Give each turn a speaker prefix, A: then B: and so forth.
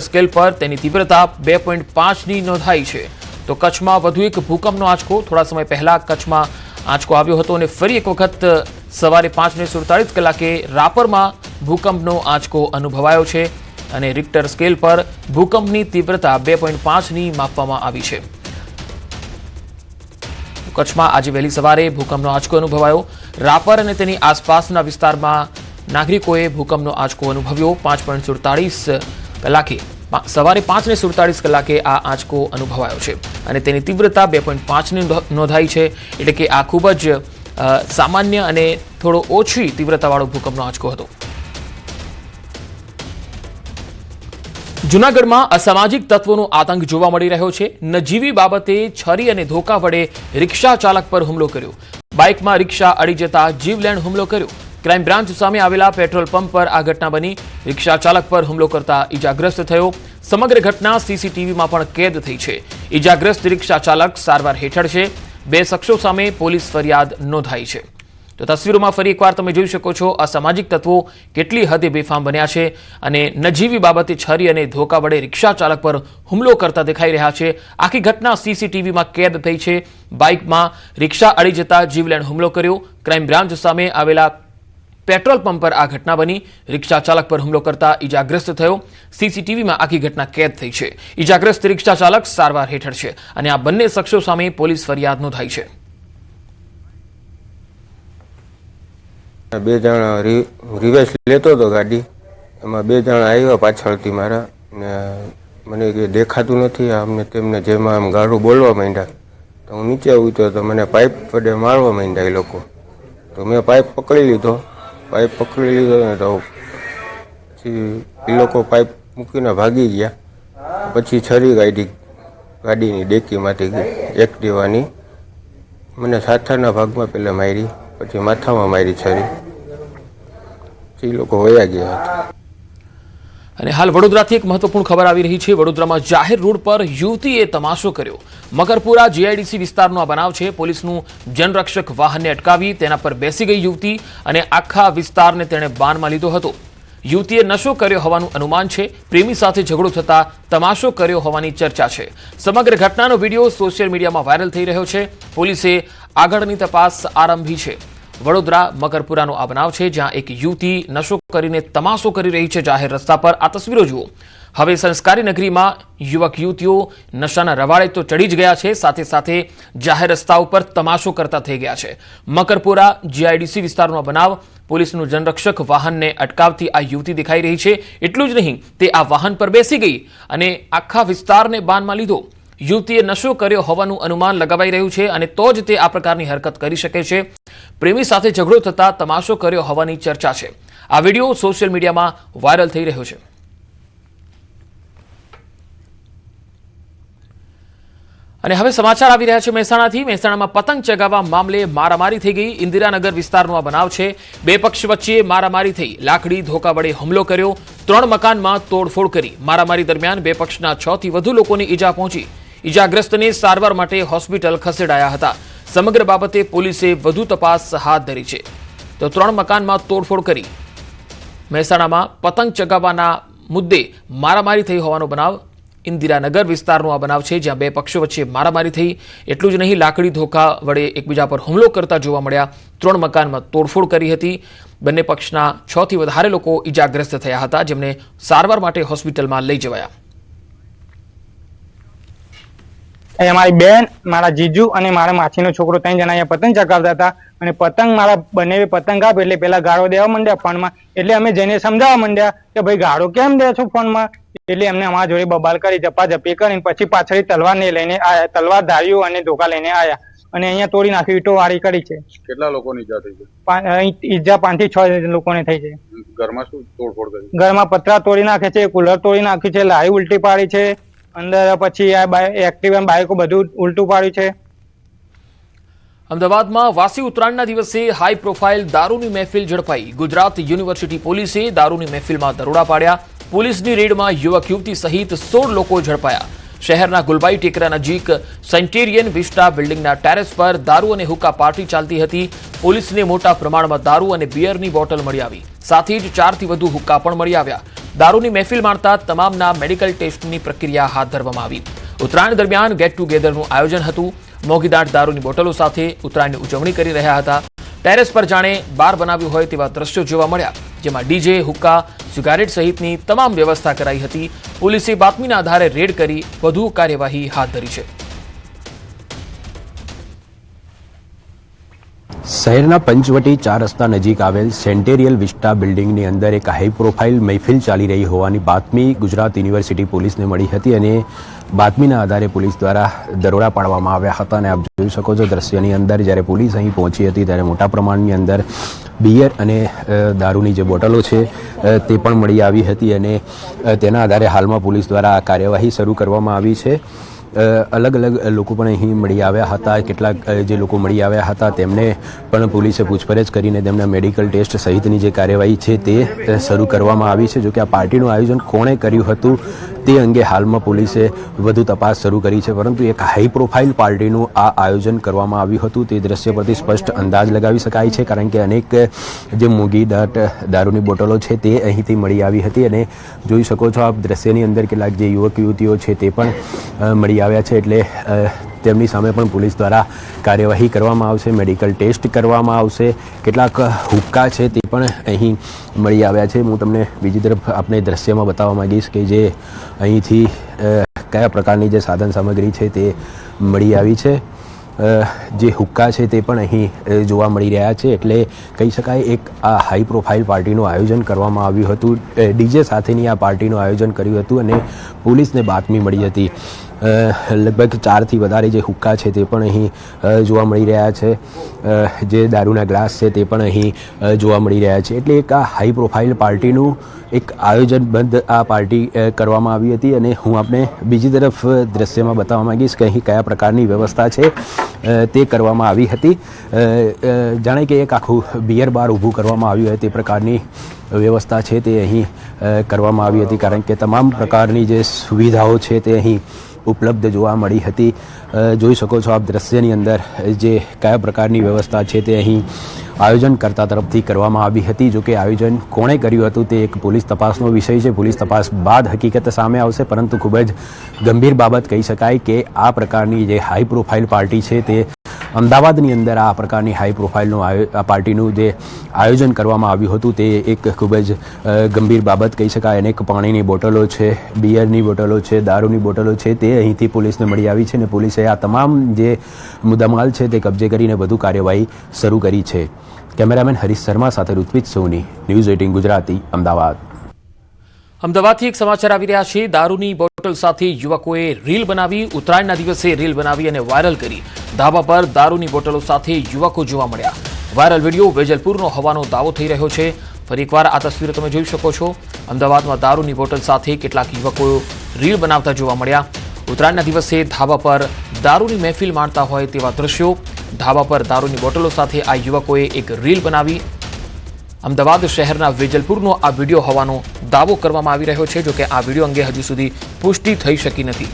A: Scale પર તેની તીવ્રતા 2.5ની નોંધાઈ છે। તો કચ્છમાં વધુ એક ભૂકંપનો આંચકો થોડા સમય પહેલા કચ્છમાં આંચકો આવ્યો હતો અને ફરી એક વખત સવારે 5:47 કલાકે રાપરમાં ભૂકંપનો આંચકો અનુભવાયો છે અને રિક્ટર સ્કેલ પર ભૂકંપની તીવ્રતા 2.5ની માપવામાં આવી છે। કચ્છમાં આજે વહેલી સવારે ભૂકંપનો આંચકો અનુભવાયો। રાપર અને તેની આસપાસના વિસ્તારમાં નાગરિકોએ ભૂકંપનો આંચકો અનુભવ્યો। 5:47 કલાકે સવારે 5:47 કલાકે આ આંચકો અનુભવાયો છે અને તેની તીવ્રતા 2.5ની નોંધાઈ છે। એટલે કે આ ખૂબ જ સામાન્ય અને થોડો ઓછી તીવ્રતાવાળો ભૂકંપનો આંચકો હતો। જૂનાગઢમાં અસામાજિક તત્વોનો આતંક જોવા મળી રહ્યો છે। નજીવી બાબતે છરી અને ધોકા વડે રિક્ષા ચાલક પર હુમલો કર્યો। બાઇકમાં રિક્ષા અડી જતા જીવલેણ હુમલો કર્યો। ક્રાઇમ બ્રાન્ચ સામે આવેલા પેટ્રોલ પંપ પર આ ઘટના બની। રિક્ષા ચાલક પર હુમલો કરતા ઈજાગ્રસ્ત થયો। સમગ્ર ઘટના સીસીટીવીમાં પણ કેદ થઈ છે। ઈજાગ્રસ્ત રિક્ષા ચાલક સારવાર હેઠળ છે। 2 શખ્સો સામે પોલીસ ફરિયાદ નોંધાઈ છે। તો તસવીરોમાં ફરી એકવાર તમે જોઈ શકો છો અસામાજિક તત્વો કેટલી હદે બેફામ બન્યા છે અને નજીવી બાબતે છરી અને ધોકા વડે રિક્ષા ચાલક પર હુમલો કરતા દેખાઈ રહ્યા છે। આખી ઘટના સીસીટીવીમાં કેદ થઈ છે। બાઇકમાં રિક્ષા અડી જતા જીવલેણ હુમલો કર્યો। ક્રાઇમ બ્રાન્ચ સામે આવેલા પેટ્રોલ પંપ પર આ ઘટના બની। રિક્ષા ચાલક પર હુમલો કરતા ઈજાગ્રસ્ત થયો। સીસીટીવીમાં આખી ઘટના કેદ થઈ છે। ઈજાગ્રસ્ત રિક્ષા ચાલક સારવાર હેઠળ છે અને આ બંને શખ્સો સામે પોલીસ ફરિયાદ નોંધાઈ છે।
B: 2 જણા રિવર્સ લેતો હતો ગાડી, એમાં 2 જણા આવ્યા પાછળથી મારા ને મને કે દેખાતું નથી આમને તેમને, જેમાં આમ ગાળું બોલવા માંડ્યા તો હું નીચે ઉતર્યો તો મને પાઇપ વડે મારવા માંડ્યા એ લોકો। તો મેં પાઇપ પકડી લીધો ને તો પછી એ લોકો પાઇપ મૂકીને ભાગી ગયા। પછી છરી કાઢી ગાડીની ડેકીમાંથી એક્ટિવાની, મને સાથળના ભાગમાં પહેલાં મારી, પછી માથામાં મારી છરી, એ લોકો વયા ગયા હતા।
A: અને હાલ વડોદરાથી એક મહત્વપૂર્ણ ખબર આવી રહી છે। વડોદરામાં જાહેર રોડ પર યુવતીએ તમાશો કર્યો। મકરપુરા જીઆઈડીસી વિસ્તારનો આ બનાવ છે। પોલીસનું જનરક્ષક વાહનને અટકાવી તેના પર બેસી ગઈ યુવતી અને આખા વિસ્તારને તેણે બાનમાં લીધો હતો। યુવતીએ નશો કર્યો હોવાનું અનુમાન છે। પ્રેમી સાથે ઝઘડો થતા તમાશો કર્યો હોવાની ચર્ચા છે। સમગ્ર ઘટનાનો વિડીયો સોશિયલ મીડિયામાં વાયરલ થઈ રહ્યો છે। પોલીસે આગળની તપાસ આરંભી છે। વડોદરા મકરપુરાનો આ બનાવ છે જ્યાં એક યુવતી નશો કરીને તમાશો કરી રહી છે જાહેર રસ્તા પર। આ તસવીરો જુઓ। હવે સંસ્કારી નગરીમાં યુવક યુવતીઓ નશાના રવાડે તો ચડી જ ગયા છે, સાથે સાથે જાહેર રસ્તા ઉપર તમાશો કરતા થઈ ગયા છે। મકરપુરા જીઆઈડીસી વિસ્તારનો બનાવ, પોલીસનું જનરક્ષક વાહનને અટકાવતી આ યુવતી દેખાઈ રહી છે। એટલું જ નહીં, તે આ વાહન પર બેસી ગઈ અને આખા વિસ્તારને બાનમાં લીધો। યુવતીએ નશો કર્યો હોવાનું અનુમાન લગાવાઈ રહ્યું છે અને તો જ તે આ પ્રકારની હરકત કરી શકે છે। પ્રેમી સાથે ઝઘડો થતા તમાશો કર્યો હોવાની ચર્ચા છે। આ વિડીયો સોશિયલ મીડિયામાં વાયરલ થઈ રહ્યો છે। અને હવે સમાચાર આવી રહ્યા છે મહેસાણાથી। મહેસાણામાં પતંગ ચગાવવા મામલે મારામારી થઈ ગઈ। ઇન્દિરાનગર વિસ્તારનો આ બનાવ છે। 2 પક્ષ વચ્ચે મારામારી થઈ। લાકડી ધોકા વડે હુમલો કર્યો। 3 મકાનમાં તોડફોડ કરી। મારામારી દરમિયાન 2 પક્ષના 6 થી વધુ લોકોને ઈજા પહોંચી। ઈજાગ્રસ્તને સારવાર માટે હોસ્પિટલ ખસેડાયા હતા। સમગ્ર બાબતે પોલીસે વધુ તપાસ હાથ ધરી છે। તો 3 મકાનમાં તોડફોડ કરી મહેસાણામાં પતંગ ચગાવવાના મુદ્દે મારામારી થઈ હોવાનો બનાવ ઇન્દિરાનગર વિસ્તારનો આ બનાવ છે જ્યાં 2 પક્ષો વચ્ચે મારામારી થઈ। એટલું જ નહીં, લાકડી ધોકા વડે એકબીજા પર હુમલો કરતા જોવા મળ્યા। 3 મકાનમાં તોડફોડ કરી હતી। બંને પક્ષના 6 થી વધારે લોકો ઈજાગ્રસ્ત થયા હતા, જેમને સારવાર માટે હોસ્પિટલમાં લઈ જવાયા।
C: અમારી બેન, મારા જીજુ અને મારા માસીનો છોકરો 3 જણા અહીંયા પતંગ ચગાવતા હતા અને પતંગ મારા બંને પતંગ આપે એટલે પેલા ગાળો દેવા માંડ્યા ફોનમાં। એટલે અમે જઈને સમજાવવા માંડ્યા કે ભાઈ ગાળો કેમ દે છો ફોનમાં? એટલે એમને અમારા જોડે બબાલ કરી, ઝપાઝપી કરીને પછી પાછળ તલવારને લઈને આયા, તલવાર ધાર્યું અને ધોકા લઈને આયા અને અહીંયા તોડી નાખી, ઈટો વાળી કરી છે।
D: કેટલા લોકોની ઈજા થઈ છે?
C: ઈજા 5 થી 6 લોકોને થઈ છે।
D: ઘરમાં શું તોડફોડ કરી?
C: ઘરમાં પતરા તોડી નાખે છે, કુલર તોડી નાખ્યું છે, લારી ઉલટી પાડી છે, અંદર પછી આ એક્ટિવા બાઇકો બધું ઉલટું પાડ્યું છે।
A: અમદાવાદમાં વાસી ઉત્તરાયણના દિવસે હાઈ પ્રોફાઇલ દારૂની મહેફિલ ઝડપાઈ। ગુજરાત યુનિવર્સિટી પોલીસે દારૂની મહેફિલમાં દરોડા પાડ્યા। પોલીસની રેડમાં યુવક યુવતી સહિત 16 લોકો ઝડપાયા। શહેરના ગુલબાઈ ટેકરા નજીક સેન્ટેરિયન વિસ્ટા બિલ્ડિંગના ટેરેસ પર દારૂ અને હુક્કા પાર્ટી ચાલતી હતી। પોલીસને મોટા પ્રમાણમાં દારૂ અને બિયરની બોટલ મળી આવી। સાથે જ 4 થી વધુ હુક્કા પણ મળી આવ્યા। દારૂની મહેફિલ માણતા તમામના મેડિકલ ટેસ્ટની પ્રક્રિયા હાથ ધરવામાં આવી. ઉત્તરાયણ દરમિયાન ગેટ ટુગેધરનું આયોજન હતું. મોંઘીદાટ દારૂની બોટલો સાથે ઉત્તરાયણની ઉજવણી કરી રહ્યા હતા. ટેરેસ પર જાણે બાર બનાવ્યું હોય તેવા દ્રશ્યો જોવા મળ્યા, જેમાં ડીજે, હુક્કા, સિગારેટ સહિતની તમામ વ્યવસ્થા કરાઈ હતી. પોલીસે બાતમીના આધારે રેડ કરી વધુ કાર્યવાહી હાથ ધરી છે.
E: શહેરના પંચવટી 4 રસ્તા નજીક આવેલ સેન્ટેરિયલ વિસ્ટા બિલ્ડિંગની અંદર એક હાઈ પ્રોફાઇલ મહેફિલ ચાલી રહી હોવાની બાતમી ગુજરાત યુનિવર્સિટી પોલીસને મળી હતી અને બાતમીના આધારે પોલીસ દ્વારા દરોડા પાડવામાં આવ્યા હતા. અને આપ જોઈ શકો છો દ્રશ્યની અંદર જ્યારે પોલીસ અહીં પહોંચી હતી ત્યારે મોટા પ્રમાણની અંદર બિયર અને દારૂની જે બોટલો છે તે પણ મળી આવી હતી અને તેના આધારે હાલમાં પોલીસ દ્વારા આ કાર્યવાહી શરૂ કરવામાં આવી છે. અલગ અલગ લોકો પણ અહીં મળી આવ્યા હતા. કેટલાક જે લોકો મળી આવ્યા હતા તેમને પણ પોલીસે પૂછપરછ કરીને તેમના મેડિકલ ટેસ્ટ સહિતની જે કાર્યવાહી છે તે શરૂ કરવામાં આવી છે. જોકે આ પાર્ટીનું આયોજન કોણે કર્યું હતું તે અંગે હાલમાં પોલીસે વધુ તપાસ શરૂ કરી છે, પરંતુ એક હાઈ પ્રોફાઇલ પાર્ટીનું આ આયોજન કરવામાં આવ્યું હતું તે દ્રશ્ય પરથી સ્પષ્ટ અંદાજ લગાવી શકાય છે, કારણ કે અનેક જે મોંઘીદાટ દારૂની બોટલો છે તે અહીંથી મળી આવી હતી. અને જોઈ શકો છો આપ દ્રશ્યની અંદર કેટલાક જે યુવક યુવતીઓ છે તે પણ મળી આવ્યા છે, એટલે તેમની સામે પણ પોલીસ દ્વારા કાર્યવાહી કરવામાં આવશે, મેડિકલ ટેસ્ટ કરવામાં આવશે. કેટલાક હુક્કા છે તે પણ અહીં મળી આવ્યા છે. હું તમને બીજી તરફ આપણે દ્રશ્યમાં બતાવવા માંગીશ કે જે અહીંથી કયા પ્રકારની જે સાધન સામગ્રી છે તે મળી આવી છે. જે હુક્કા છે તે પણ અહીં જોવા મળી રહ્યા છે. એટલે કહી શકાય એક આ હાઈ પ્રોફાઇલ પાર્ટીનું આયોજન કરવામાં આવ્યું હતું. ડીજે સાથેની આ પાર્ટીનું આયોજન કર્યું હતું અને પોલીસને બાતમી મળી હતી. લગભગ 4થી વધારે જે હુક્કા છે તે પણ અહીં જોવા મળી રહ્યા છે. જે દારૂના ગ્લાસ છે તે પણ અહીં જોવા મળી રહ્યા છે. એટલે એક આ હાઈ પ્રોફાઇલ પાર્ટીનું એક આયોજનબદ્ધ આ પાર્ટી કરવામાં આવી હતી. અને હું આપને બીજી તરફ દ્રશ્યમાં બતાવવા માંગીશ કે અહીં કયા પ્રકારની વ્યવસ્થા છે તે કરવામાં આવી હતી. જાણે કે એક આખું બિયર બાર ઊભું કરવામાં આવ્યું હોય તે પ્રકારની વ્યવસ્થા છે તે અહીં કરવામાં આવી હતી, કારણ કે તમામ પ્રકારની જે સુવિધાઓ છે તે અહીં ઉપલબ્ધ જોવા મળી હતી. જોઈ શકો છો આપ દ્રશ્યની અંદર જે કયા પ્રકારની વ્યવસ્થા છે તે અહીં આયોજનકર્તા તરફથી કરવામાં આવી હતી. જો કે આયોજન કોણે કર્યું હતું તે એક પોલીસ તપાસનો વિષય છે. પોલીસ તપાસ બાદ હકીકત સામે આવશે, પરંતુ ખૂબ જ ગંભીર બાબત કહી શકાય કે આ પ્રકારની જે હાઈ પ્રોફાઇલ પાર્ટી છે તે અમદાવાદની અંદર આ પ્રકારની હાઈ પ્રોફાઇલનું આ પાર્ટીનું જે આયોજન કરવામાં આવ્યું હતું તે એક ખૂબ જ ગંભીર બાબત કહી શકાય. અનેક પાણીની બોટલો છે, બિયરની બોટલો છે, દારૂની બોટલો છે તે અહીંથી પોલીસને મળી આવી છે અને પોલીસે આ તમામ જે મુદ્દામાલ છે તે કબજે કરીને વધુ કાર્યવાહી શરૂ કરી છે. કેમેરામેન હરીશ શર્મા સાથે ઋત્વિજ સોની, ન્યૂઝ 18 ગુજરાતી, અમદાવાદ.
A: અમદાવાદથી એક સમાચાર આવી રહ્યા છે. દારૂની બોટલ સાથે યુવકોએ રીલ બનાવી, ઉત્તરાયણના દિવસે રીલ બનાવી અને વાયરલ કરી. ધાબા પર દારૂની બોટલો સાથે યુવકો જોવા મળ્યા. વાયરલ વિડીયો વેજલપુરનો હોવાનો દાવો થઈ રહ્યો છે. ફરી એકવાર આ તસવીરો તમે જોઈ શકો છો. અમદાવાદમાં દારૂની બોટલ સાથે કેટલાક યુવકો રીલ બનાવતા જોવા મળ્યા. ઉત્તરાયણના દિવસે ધાબા પર દારૂની મહેફિલ માણતા હોય તેવા દ્રશ્યો. ધાબા પર દારૂની બોટલો સાથે આ યુવકોએ એક રીલ બનાવી. અમદાવાદ શહેરના વેજલપુરનો આ વિડીયો હોવાનો દાવો કરવામાં આવી રહ્યો છે. જોકે આ વિડીયો અંગે હજુ સુધી પુષ્ટિ થઈ શકી નથી.